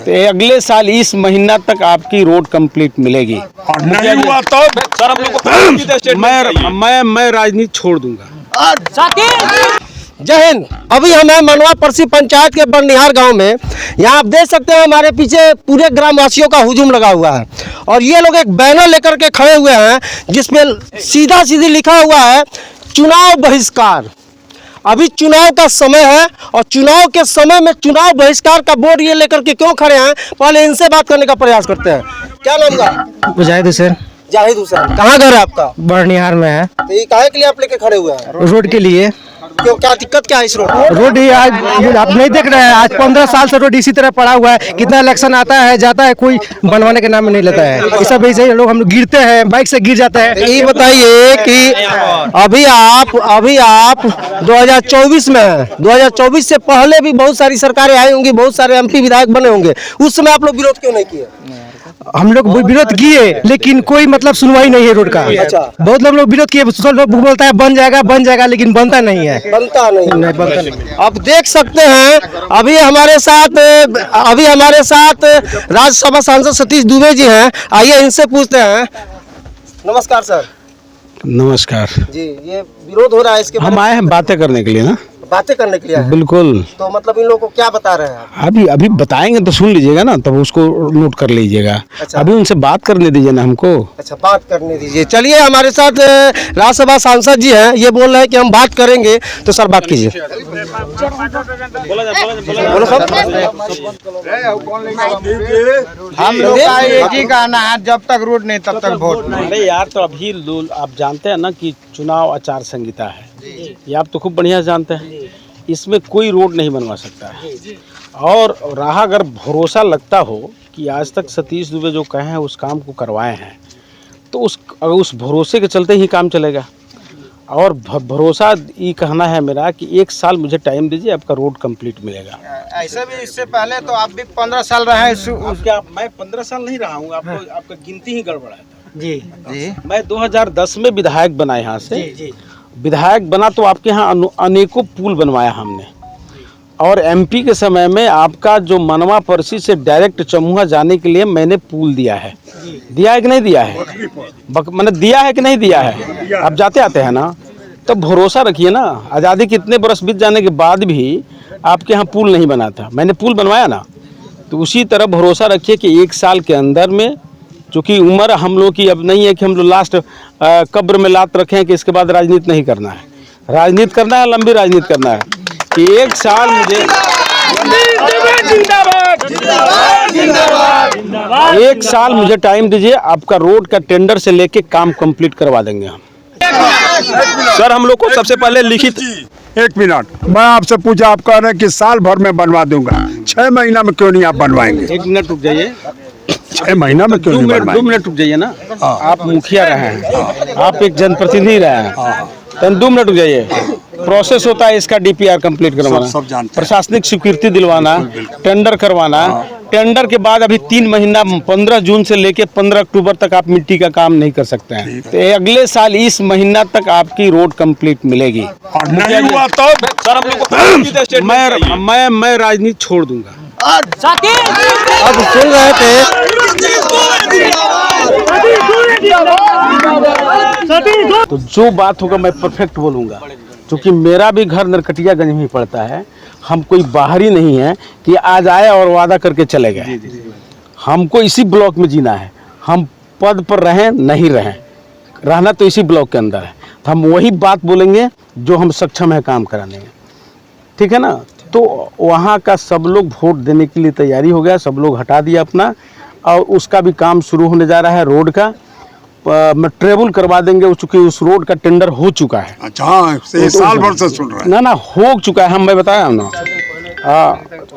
तो अगले साल इस महीना तक आपकी रोड कंप्लीट मिलेगी। और नहीं हुआ तो सर हम लोग मैं राजनीति छोड़ दूंगा। जय हिंद। अभी हम हैं मनवा परसी पंचायत के बरनिहार गांव में। यहाँ आप देख सकते हैं हमारे पीछे पूरे ग्रामवासियों का हुजूम लगा हुआ है और ये लोग एक बैनर लेकर के खड़े हुए हैं जिसमें सीधा सीधी लिखा हुआ है चुनाव बहिष्कार। अभी चुनाव का समय है और चुनाव के समय में चुनाव बहिष्कार का बोर्ड ये लेकर के क्यों खड़े हैं, पहले इनसे बात करने का प्रयास करते हैं। क्या नाम का? जाहिद हुसैन। जाहिद हुसैन। कहाँ घर है आपका? बरनिहार में है। तो ये काहे के लिए आप लेके खड़े हुए हैं? रोड के लिए। क्यों, क्या दिक्कत क्या है इस रोड? रोड ही आज आप नहीं देख रहे हैं, आज 15 साल से रोड इसी तरह पड़ा हुआ है। कितना इलेक्शन आता है जाता है, कोई बनवाने के नाम में नहीं लेता है। इस सब ऐसे लोग हम लोग गिरते हैं, बाइक से गिर जाते हैं। ये बताइए कि अभी आप 2024 में हैं। 2024 से पहले भी बहुत सारी सरकारें आई होंगी, बहुत सारे MP विधायक बने होंगे, उस समय आप लोग विरोध क्यों नहीं किए? हम लोग विरोध किए लेकिन कोई मतलब सुनवाई नहीं है रोड का। अच्छा। बहुत लोग विरोध किए, लोग बोलता है बन जाएगा लेकिन बनता नहीं है। बनता नहीं। बनता नहीं। अब देख सकते हैं अभी हमारे साथ राज्यसभा सांसद सतीश दुबे जी हैं। आइए इनसे पूछते हैं। नमस्कार सर। नमस्कार जी, ये विरोध हो रहा है, इसके हम आए हैं बातें करने के लिए ना। बातें करने के लिए आए? बिल्कुल। तो मतलब इन लोगों को क्या बता रहे हैं आप? अभी बताएंगे तो सुन लीजिएगा ना, तब उसको नोट कर लीजिएगा। अच्छा। अभी उनसे बात करने दीजिए ना हमको। अच्छा, बात करने दीजिए। चलिए, हमारे साथ राज्यसभा सांसद जी हैं, ये बोल रहे हैं कि हम बात करेंगे, तो सर बात कीजिए। बोलो सर। हम लोग का एक ही कहना है, जब तक रोड नहीं तब तक वोट नहीं। अरे यार, तो अभी आप जानते हैं ना कि चुनाव आचार संहिता है, ये आप तो खूब बढ़िया जानते हैं। इसमें कोई रोड नहीं बनवा सकता है। और रहा अगर भरोसा लगता हो कि आज तक सतीश दुबे जो कहे हैं उस काम को करवाए हैं, तो उस भरोसे के चलते ही काम चलेगा। और भरोसा ये कहना है मेरा कि 1 साल मुझे टाइम दीजिए, आपका रोड कंप्लीट मिलेगा। ऐसे भी इससे पहले तो आप भी 15 साल रहे हैं। क्या मैं 15 साल नहीं रहा हूँ? आपका गिनती ही गड़बड़ है। जी जी। मैं 2010 में विधायक बना यहाँ से। जी। विधायक बना तो आपके यहाँ अनेकों पुल बनवाया हमने। और MP के समय में आपका जो मनवा परसी से डायरेक्ट चमुहा जाने के लिए मैंने पुल दिया है। दिया है कि नहीं दिया है? मैंने दिया है कि नहीं दिया है? आप जाते आते हैं ना, तो भरोसा रखिए ना। आज़ादी के इतने बरस बीत जाने के बाद भी आपके यहाँ पुल नहीं बना था, मैंने पुल बनवाया ना। तो उसी तरह भरोसा रखिए कि 1 साल के अंदर में, चूँकि उम्र हम लोग की अब नहीं है कि हम लोग लास्ट कब्र में लात रखें कि इसके बाद राजनीति नहीं करना है। राजनीति करना है, लंबी राजनीति करना है। कि 1 साल मुझे 1 साल मुझे टाइम दीजिए, आपका रोड का टेंडर से लेके काम कंप्लीट करवा देंगे हम। सर हम लोग को सबसे पहले लिखित 1 मिनट मैं आपसे पूछा, आप कह रहे हैं कि साल भर में बनवा दूंगा, 6 महीना में क्यों नहीं आप बनवाएंगे? 1 मिनट रुक जाइए। 6 महीना में क्यों नहीं 2 मिनट रुक जाइए ना। आप मुखिया रहे हैं, आप एक जनप्रतिनिधि रहे हैं, तो 2 मिनट रुक जाइए। प्रोसेस होता है इसका DPR कंप्लीट करवाना, प्रशासनिक स्वीकृति दिलवाना, टेंडर करवाना। टेंडर के बाद अभी 3 महीना 15 जून से लेके 15 अक्टूबर तक आप मिट्टी का काम नहीं कर सकते हैं। तो अगले साल इस महीना तक आपकी रोड कंप्लीट मिलेगी। और नहीं हुआ तो सर हम लोग मैं राजनीति छोड़ दूंगा। अब सुन रहे थे तो जो बात होगा मैं परफेक्ट बोलूँगा, क्योंकि मेरा भी घर नरकटियागंज में ही पड़ता है। हम कोई बाहरी नहीं है कि आज आए और वादा करके चले गए। हमको इसी ब्लॉक में जीना है। हम पद पर रहें नहीं रहें, रहना तो इसी ब्लॉक के अंदर है। तो हम वही बात बोलेंगे जो हम सक्षम है काम कराने में, ठीक है ना। तो वहाँ का सब लोग वोट देने के लिए तैयारी हो गया, सब लोग हटा दिया अपना, और उसका भी काम शुरू होने जा रहा है। रोड का मैं ट्रेवल करवा देंगे, चूँकि उस रोड का टेंडर हो चुका है। अच्छा हाँ, साल भर से सुन रहे हैं ना हो चुका है। मैं बताया ना,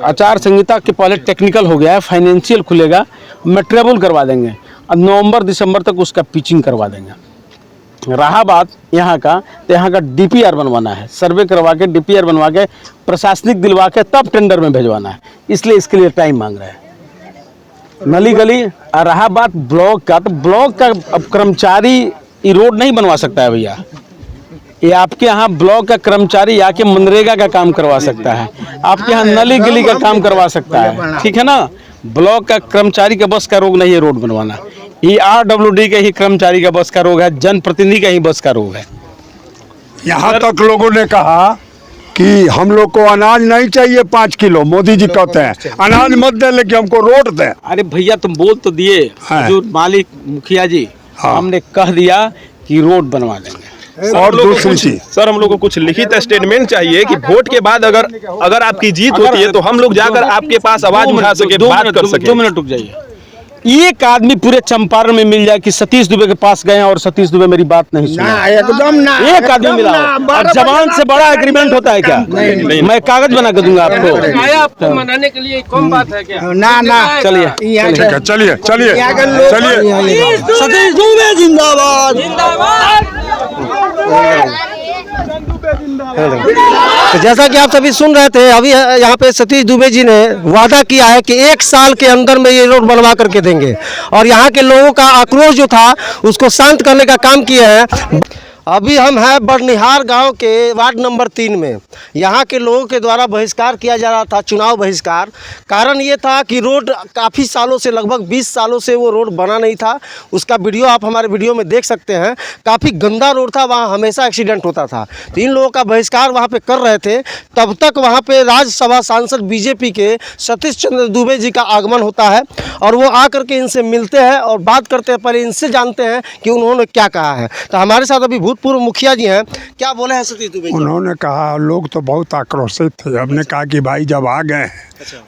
आचार संहिता के पहले टेक्निकल हो गया है, फाइनेंशियल खुलेगा, मैं ट्रेवल करवा देंगे और नवंबर दिसंबर तक उसका पिचिंग करवा देंगे। रहा बात यहाँ का, तो यहाँ का DPR बनवाना है, सर्वे करवा के DPR बनवा के प्रशासनिक दिलवा के तब टेंडर में भेजवाना है, इसलिए इसके लिए टाइम मांग रहे हैं। नली गली। रहा बात ब्लॉक का, तो ब्लॉक का अब कर्मचारी ये रोड नहीं बनवा सकता है भैया। ये आपके यहाँ ब्लॉक का कर्मचारी आके मनरेगा का काम करवा सकता है, आपके यहाँ नली गली का काम करवा सकता है, ठीक है ना। ब्लॉक का कर्मचारी का बस का रोग नहीं है रोड बनवाना। ये RWD के ही कर्मचारी का बस का रोग है, जनप्रतिनिधि का ही बस का रोग है। यहाँ तक लोगों ने कहा कि हम लोग को अनाज नहीं चाहिए 5 किलो। मोदी जी कहते हैं अनाज मत दे लेकिन हमको रोड दें। अरे भैया तुम बोल तो दिए, हाँ। जो मालिक मुखिया जी, हाँ। हमने कह दिया कि रोड बनवा देंगे। और दूसरी चीज सर, हम लोग को कुछ लिखित स्टेटमेंट चाहिए कि वोट के बाद अगर आपकी जीत होती है तो हम लोग जाकर आपके पास आवाज उठा सके, बात कर सके। 2 मिनट रुक जाइए। एक आदमी पूरे चंपारण में मिल जाए कि सतीश दुबे के पास गए और सतीश दुबे मेरी बात नहीं सुना, एकदम ना, एक आदमी मिला हो। और जबान से बड़ा एग्रीमेंट होता है क्या? नहीं, मैं कागज बना के दूंगा आपको। आपको मनाने के लिए कम बात है क्या? ना चलिए ठीक है, चलिए चलिए चलिए। सतीश दुबे जिंदाबाद। तो जैसा कि आप सभी सुन रहे थे, अभी यहाँ पे सतीश दुबे जी ने वादा किया है कि 1 साल के अंदर में ये रोड बनवा करके देंगे और यहाँ के लोगों का आक्रोश जो था उसको शांत करने का काम किया है। अभी हम हैं बड़निहार गांव के वार्ड नंबर 3 में। यहाँ के लोगों के द्वारा बहिष्कार किया जा रहा था, चुनाव बहिष्कार। कारण ये था कि रोड काफ़ी सालों से, लगभग 20 सालों से वो रोड बना नहीं था। उसका वीडियो आप हमारे वीडियो में देख सकते हैं। काफ़ी गंदा रोड था, वहाँ हमेशा एक्सीडेंट होता था। तो इन लोगों का बहिष्कार वहाँ पे कर रहे थे। तब तक वहाँ पे राज्यसभा सांसद बीजेपी के सतीश चंद्र दुबे जी का आगमन होता है और वो आकर के इनसे मिलते हैं और बात करते हैं। पहले इनसे जानते हैं कि उन्होंने क्या कहा है। तो हमारे साथ अभी भूतपूर्व मुखिया जी हैं, क्या बोले हैं सतीश दुबे जी? उन्होंने कहा, लोग तो बहुत आक्रोशित थे। हमने कहा कि भाई जब आ गए हैं,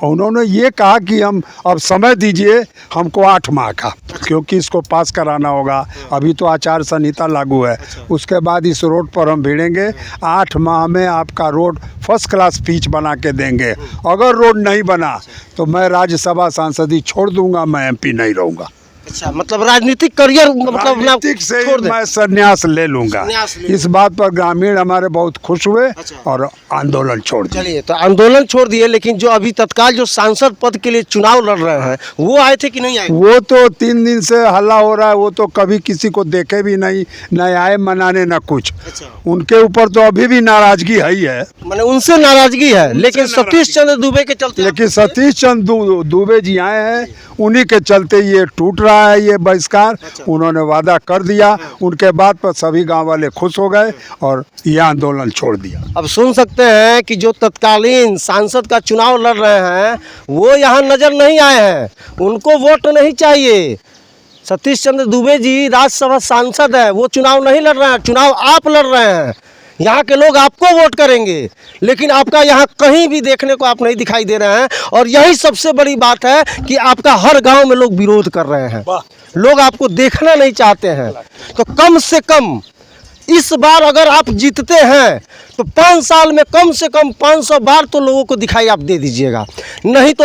और उन्होंने ये कहा कि हम अब समय दीजिए हमको 8 माह का, क्योंकि इसको पास कराना होगा। अभी तो आचार संहिता लागू है, उसके बाद इस रोड पर हम भिड़ेंगे। 8 माह में आपका रोड फर्स्ट क्लास पिच बना के देंगे। अगर रोड नहीं बना तो मैं राज्यसभा सांसद ही छोड़ दूंगा, मैं MP नहीं रहूँगा। अच्छा, मतलब राजनीतिक करियर, मतलब राजनीतिक से छोड़ दें। मैं संन्यास ले लूंगा। संन्यास ले इस बात पर ग्रामीण हमारे बहुत खुश हुए अच्छा। और आंदोलन छोड़ दिया। चलिए, तो आंदोलन छोड़ दिए, लेकिन जो अभी तत्काल जो सांसद पद के लिए चुनाव लड़ रहे हैं वो आए थे कि नहीं आए? वो तो 3 दिन से हल्ला हो रहा है, वो तो कभी किसी को देखे भी नहीं, न आए मनाने न कुछ। अच्छा। उनके ऊपर तो अभी भी नाराजगी है ही है। मैंने उनसे नाराजगी है, लेकिन सतीश चंद्र दुबे के चलते लेकिन सतीश चंद्र दुबे जी आए हैं, उन्हीं के चलते ये टूट रहा है ये बहिष्कार। उन्होंने वादा कर दिया, उनके बाद पर सभी गांव वाले खुश हो गए और ये आंदोलन छोड़ दिया। अब सुन सकते हैं कि जो तत्कालीन सांसद का चुनाव लड़ रहे हैं वो यहाँ नजर नहीं आए हैं, उनको वोट नहीं चाहिए। सतीश चंद्र दुबे जी राज्यसभा सांसद है, वो चुनाव नहीं लड़ रहे हैं, चुनाव आप लड़ रहे हैं। यहाँ के लोग आपको वोट करेंगे, लेकिन आपका यहाँ कहीं भी देखने को आप नहीं दिखाई दे रहे हैं। और यही सबसे बड़ी बात है कि आपका हर गांव में लोग विरोध कर रहे हैं, लोग आपको देखना नहीं चाहते हैं। तो कम से कम इस बार अगर आप जीतते हैं तो 5 साल में कम से कम 500 बार तो लोगों को दिखाई आप दे दीजिएगा। नहीं तो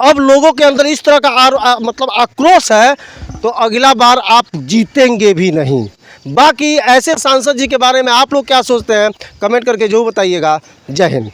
अब लोगों के अंदर इस तरह का मतलब आक्रोश है तो अगला बार आप जीतेंगे भी नहीं। बाकी ऐसे सांसद जी के बारे में आप लोग क्या सोचते हैं, कमेंट करके जरूर बताइएगा। जय हिंद।